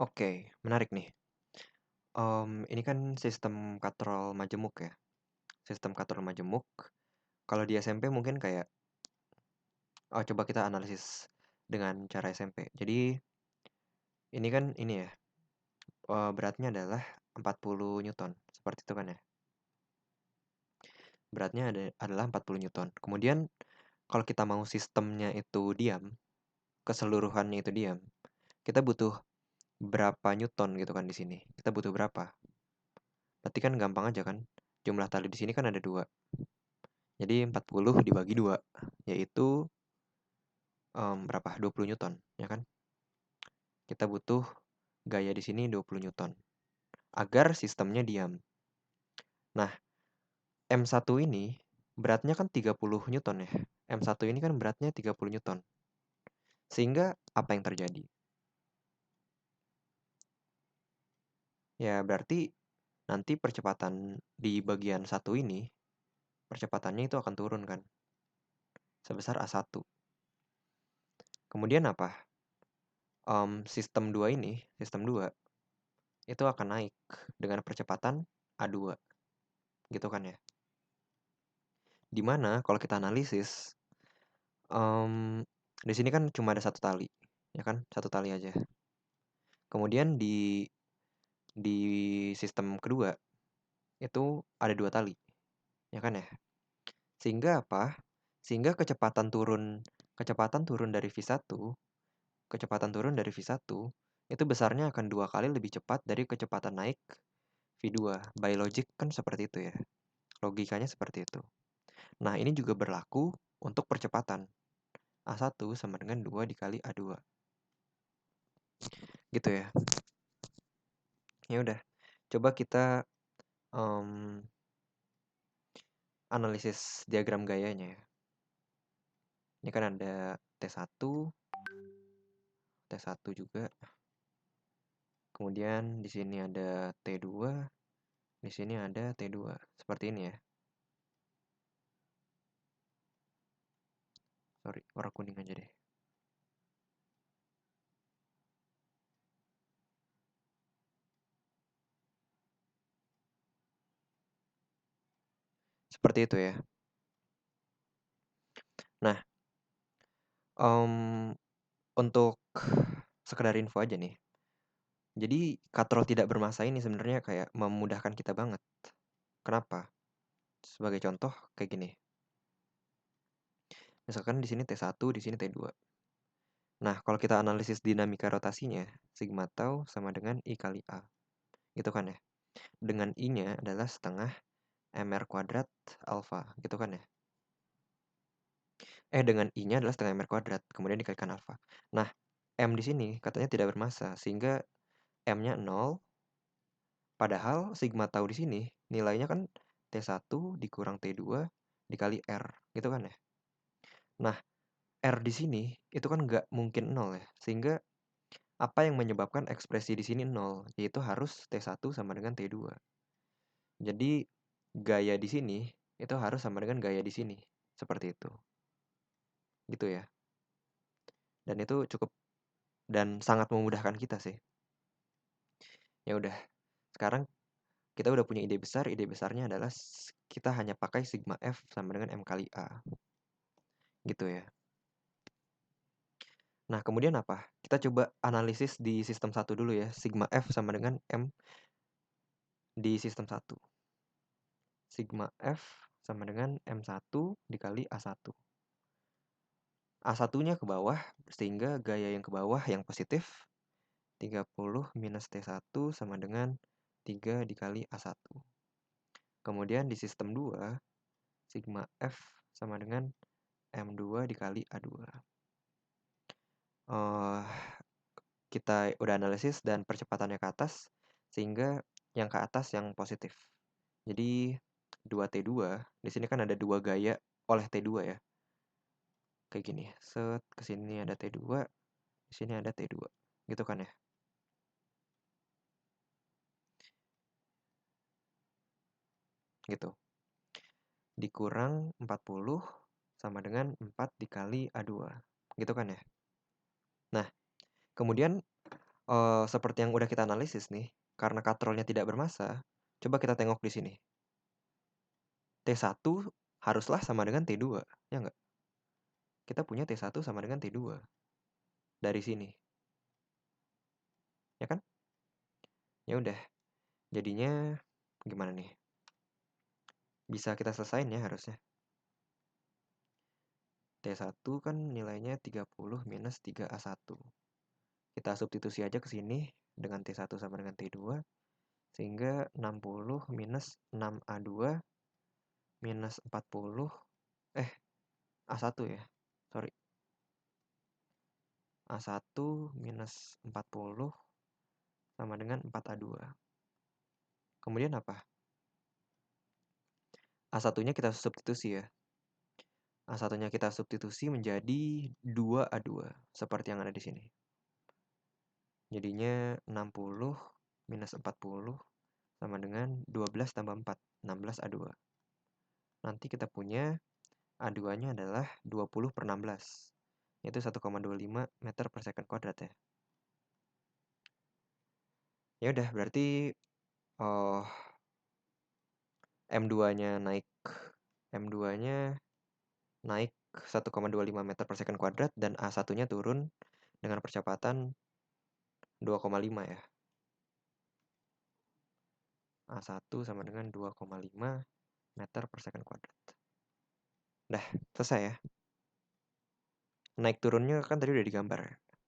Oke, menarik nih. Ini kan sistem katrol majemuk ya. Sistem katrol majemuk. Kalau di SMP mungkin kayak, coba kita analisis dengan cara SMP. Jadi ini kan ini ya, beratnya adalah 40 Newton. Seperti itu kan ya. Beratnya adalah 40 Newton. Kemudian kalau kita mau sistemnya itu diam, keseluruhannya itu diam, kita butuh berapa Newton gitu kan di sini. Kita butuh berapa? Berarti kan gampang aja kan. Jumlah tali di sini kan ada 2. Jadi 40 dibagi 2, yaitu berapa? 20 Newton, ya kan? Kita butuh gaya di sini 20 Newton agar sistemnya diam. Nah, M1 ini beratnya kan 30 Newton ya. M1 ini kan beratnya 30 Newton. Sehingga apa yang terjadi? Ya berarti nanti percepatan di bagian satu ini, percepatannya itu akan turun kan, sebesar A1. Kemudian apa? Sistem 2 ini, sistem 2, itu akan naik dengan percepatan A2. Gitu kan ya. Dimana kalau kita analisis, di sini kan cuma ada satu tali, ya kan? Satu tali aja. Kemudian di sistem kedua, itu ada 2 tali, ya kan ya? Sehingga apa? Sehingga kecepatan turun dari V1, kecepatan turun dari V1 itu besarnya akan 2 kali lebih cepat dari kecepatan naik V2. By logic kan seperti itu ya. Logikanya seperti itu. Nah, ini juga berlaku untuk percepatan. A1 sama dengan 2 dikali A2. Gitu ya. Ya udah, coba kita analisis diagram gayanya ya. Ini kan ada T1, T1 juga. Kemudian di sini ada T2, di sini ada T2. Seperti ini ya. Sorry, warna kuning aja deh. Seperti itu ya. Nah, untuk sekedar info aja nih. Jadi katrol tidak bermassa ini sebenarnya kayak memudahkan kita banget. Kenapa? Sebagai contoh kayak gini. Misalkan di sini T1, di sini T2. Nah, kalau kita analisis dinamika rotasinya, sigma tau sama dengan I kali A. Gitu kan ya. Dengan I-nya adalah setengah mr kuadrat alfa. Gitu kan ya. Dengan I-nya adalah setengah mr kuadrat. Kemudian dikalikan alfa. Nah, M di sini katanya tidak bermassa. Sehingga M-nya 0. Padahal sigma tau di sini nilainya kan T1 dikurang T2 dikali R. Gitu kan ya. Nah, R di sini itu kan nggak mungkin 0 ya. Sehingga apa yang menyebabkan ekspresi di sini 0? Yaitu harus T1 sama dengan T2. Jadi gaya di sini itu harus sama dengan gaya di sini. Seperti itu. Gitu ya. Dan itu cukup dan sangat memudahkan kita sih. Ya udah. Sekarang kita udah punya ide besar. Ide besarnya adalah kita hanya pakai sigma F sama dengan M kali A. Gitu ya. Nah, kemudian apa? Kita coba analisis di sistem 1 dulu ya. Sigma F sama dengan M di sistem 1. Sigma F sama dengan M1 dikali A1. A1-nya ke bawah, sehingga gaya yang ke bawah yang positif 30 minus T1 sama dengan 3 dikali A1. Kemudian di sistem 2, sigma F sama dengan M2 dikali A2. Kita udah analisis dan percepatannya ke atas, sehingga yang ke atas yang positif. Jadi 2T2, di sini kan ada 2 gaya oleh T2 ya. Kayak gini, set ke sini ada T2, di sini ada T2. Gitu kan ya. Gitu. Dikurang 40 sama dengan 4 dikali A2. Gitu kan ya. Nah, kemudian Seperti yang udah kita analisis nih, karena katrolnya tidak bermassa, coba kita tengok di sini. T1 haruslah sama dengan T2, ya nggak? Kita punya T1 sama dengan T2 dari sini, ya kan? Ya udah, jadinya gimana nih? Bisa kita selesain ya harusnya. T1 kan nilainya 30 minus 3A1. Kita substitusi aja ke sini dengan T1 sama dengan T2, sehingga 60 minus 6A2 minus 40, A1 ya, sorry. A1 minus 40 sama dengan 4A2. Kemudian apa? A1-nya kita substitusi ya. A1-nya kita substitusi menjadi 2A2, seperti yang ada di sini. Jadinya 60 minus 40 sama dengan 12 tambah 4, 16A2. Nanti kita punya A2-nya adalah 20 per 16, yaitu 1,25 meter per second kuadrat ya. Ya udah, berarti oh, M2-nya naik M2-nya naik 1,25 meter per second kuadrat dan A1-nya turun dengan percepatan 2,5 ya. A1 sama dengan 2,5 meter per second kuadrat. Udah, selesai ya. Naik turunnya kan tadi udah digambar.